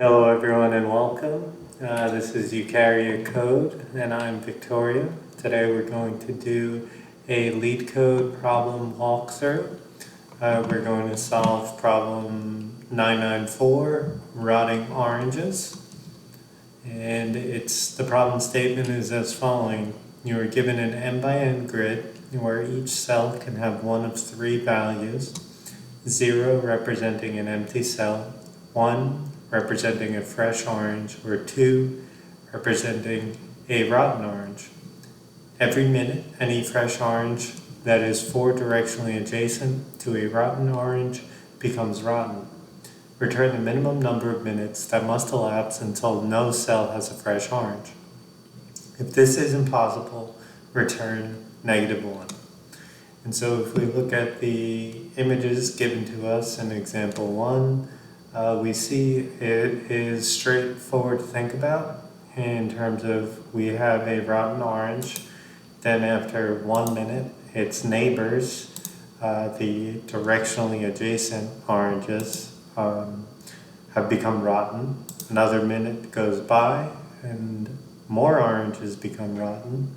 Hello everyone and welcome. This is Yukaria Code and I'm Victoria. Today we're going to do a Leetcode problem walkthrough. We're going to solve problem 994, rotting oranges. And the problem statement is as following. You are given an n by n grid where each cell can have one of three values. 0 representing an empty cell, 1 representing a fresh orange, or 2 representing a rotten orange. Every minute, any fresh orange that is 4 directionally adjacent to a rotten orange becomes rotten. Return the minimum number of minutes that must elapse until no cell has a fresh orange. If this is impossible, return -1. And so if we look at the images given to us in example 1, we see it is straightforward to think about in terms of we have a rotten orange, then after 1 minute its neighbors, the directionally adjacent oranges, have become rotten. Another minute goes by and more oranges become rotten,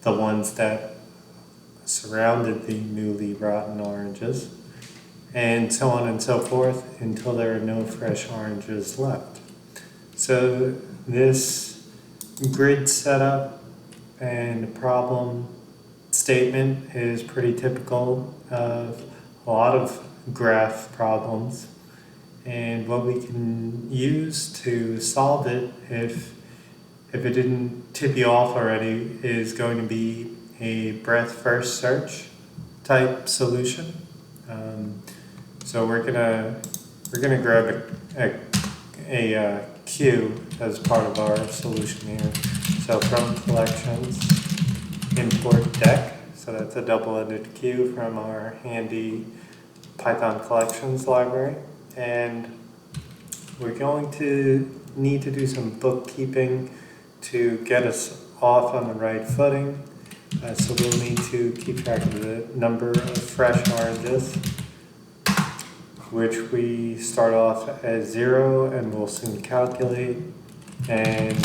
the ones that surrounded the newly rotten oranges, and so on and so forth until there are no fresh oranges left. So this grid setup and problem statement is pretty typical of a lot of graph problems, and what we can use to solve it, if it didn't tip you off already, is going to be a breadth first search type solution. So we're gonna grab a queue as part of our solution here. So from collections, import deck. So that's a double-ended queue from our handy Python collections library, and we're going to need to do some bookkeeping to get us off on the right footing. So we'll need to keep track of the number of fresh oranges, which we start off as 0 and we'll soon calculate, and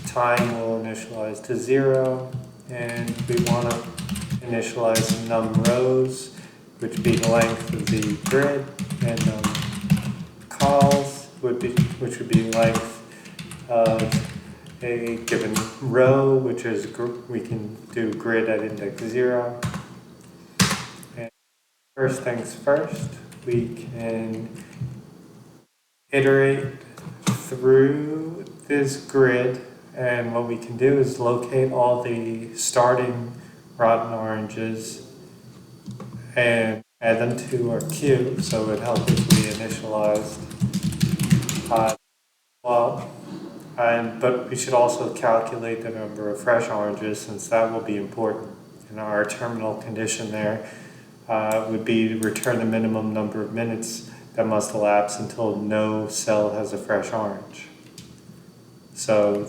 time will initialize to 0, and we want to initialize num rows, which would be the length of the grid, and calls, which would be length of a given row, which is we can do grid at index 0. And first things first, we can iterate through this grid, and what we can do is locate all the starting rotten oranges and add them to our queue. So it would help if we initialized but we should also calculate the number of fresh oranges, since that will be important. And our terminal condition there would be to return the minimum number of minutes that must elapse until no cell has a fresh orange. So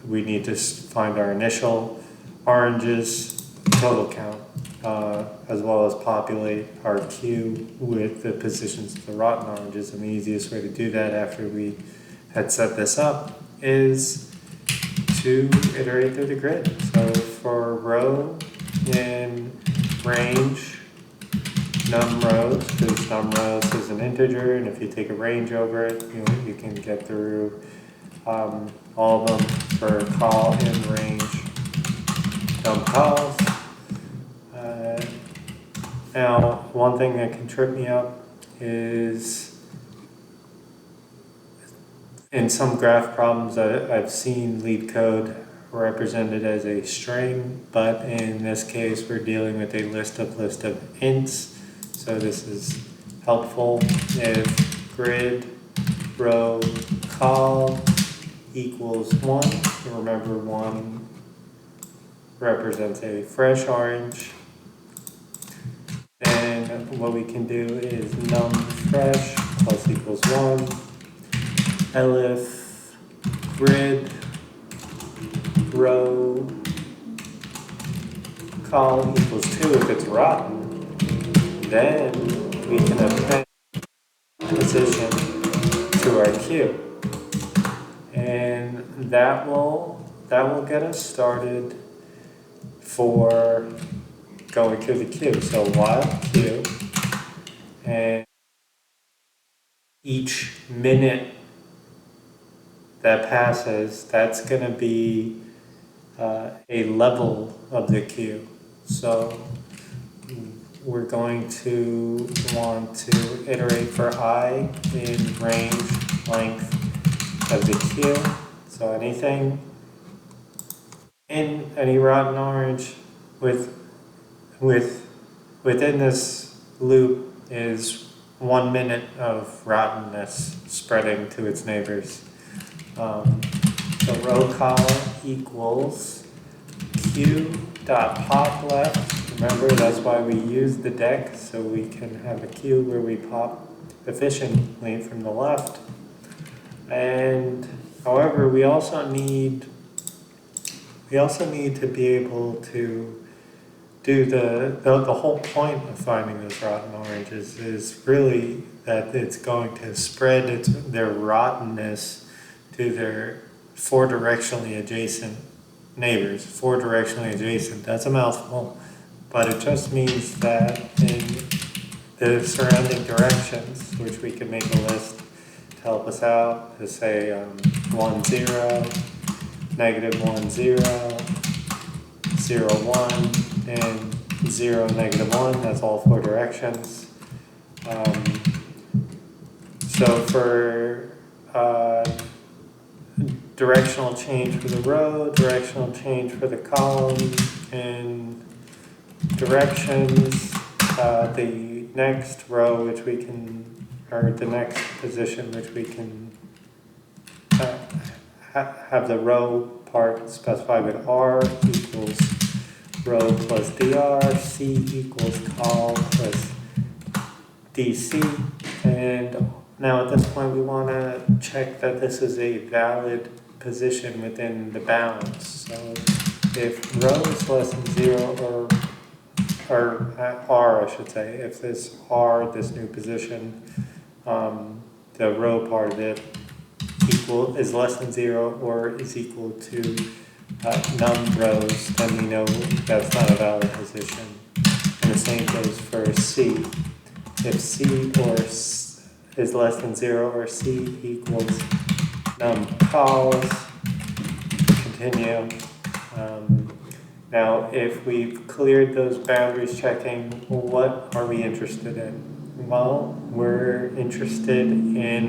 we need to find our initial oranges total count, as well as populate our queue with the positions of the rotten oranges. And the easiest way to do that after we had set this up is to iterate through the grid. So for row in range num rows, because num rows is an integer, and if you take a range over it, you can get through all of them. For call in range num calls. Now, one thing that can trip me up is in some graph problems I've seen Leetcode represented as a string, but in this case we're dealing with a list of ints. So this is helpful if grid row call equals 1. Remember, 1 represents a fresh orange. Then what we can do is num fresh plus equals 1. Elif grid row call equals 2 if it's rotten. Then we can append position to our queue. and that will get us started for going through the queue. So while queue, and each minute that passes, that's going to be a level of the queue. So we're going to want to iterate for I in range length of the queue. So anything in any rotten orange within this loop is 1 minute of rottenness spreading to its neighbors. So row column equals queue.pop left. Remember, that's why we use the deck, so we can have a queue where we pop efficiently from the left. And however, we also need to be able to do the whole point of finding those rotten oranges is really that it's going to spread their rottenness to their 4 directionally adjacent neighbors. 4 directionally adjacent, that's a mouthful, but it just means that in the surrounding directions, which we can make a list to help us out, to say 1, 0, negative 1, 0, 0, 1, and 0, negative 1, that's all 4 directions. So for directional change for the row, directional change for the column, and directions, the next row, which we can, or the next position, which we can have the row part specified with R equals row plus dr, C equals col plus dc, and now at this point we want to check that this is a valid position within the bounds. So if row is less than 0, or R I should say, if this R, this new position, the row part of it is less than 0 or is equal to num rows, then we know that's not a valid position. And the same goes for C. If C is less than 0 or C equals num cols, continue. Now, if we've cleared those boundaries checking, what are we interested in? Well, we're interested in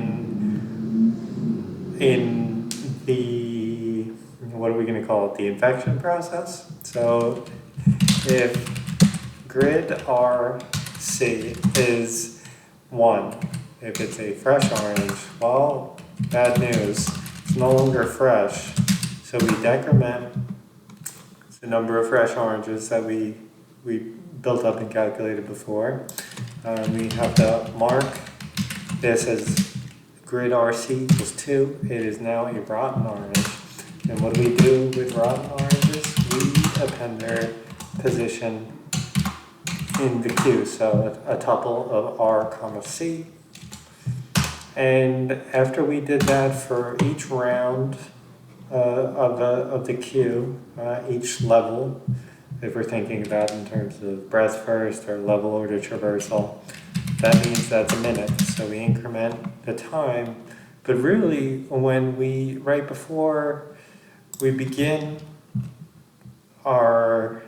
the, what are we going to call it, the infection process. So if grid RC is 1, if it's a fresh orange, well, bad news, it's no longer fresh. So we decrement the number of fresh oranges that we built up and calculated before. We have to mark this as grid RC equals 2. It is now a rotten orange. And what do we do with rotten oranges? We append their position in the queue, so a tuple of R comma C. And after we did that for each round of the queue, each level, if we're thinking about in terms of breadth first or level order traversal, that means that's a minute. So we increment the time, but really right before we begin our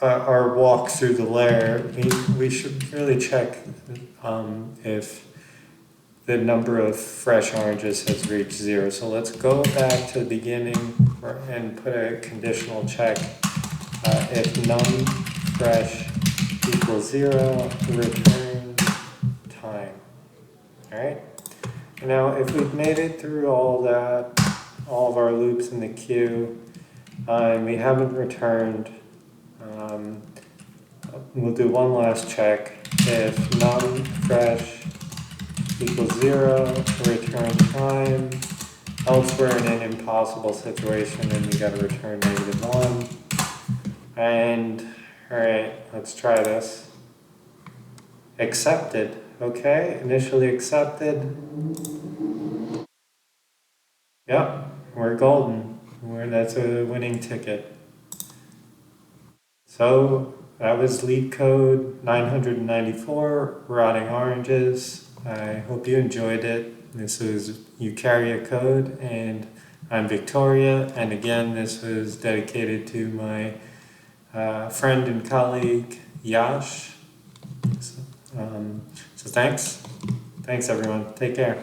walk through the layer, we should really check if the number of fresh oranges has reached 0. So let's go back to the beginning and put a conditional check. If num fresh equals 0, return time. All right. Now, if we've made it through all of our loops in the queue, and we haven't returned, we'll do one last check. If num fresh equals 0, return time. Else we're in an impossible situation and we gotta return -1. And, alright, let's try this. Accepted, okay, initially accepted. Yep, we're golden. That's a winning ticket. So that was Leetcode 994, Rotting Oranges. I hope you enjoyed it. This was Yukaria code, and I'm Victoria. And again, this was dedicated to my friend and colleague, Yash. So thanks. Thanks, everyone. Take care.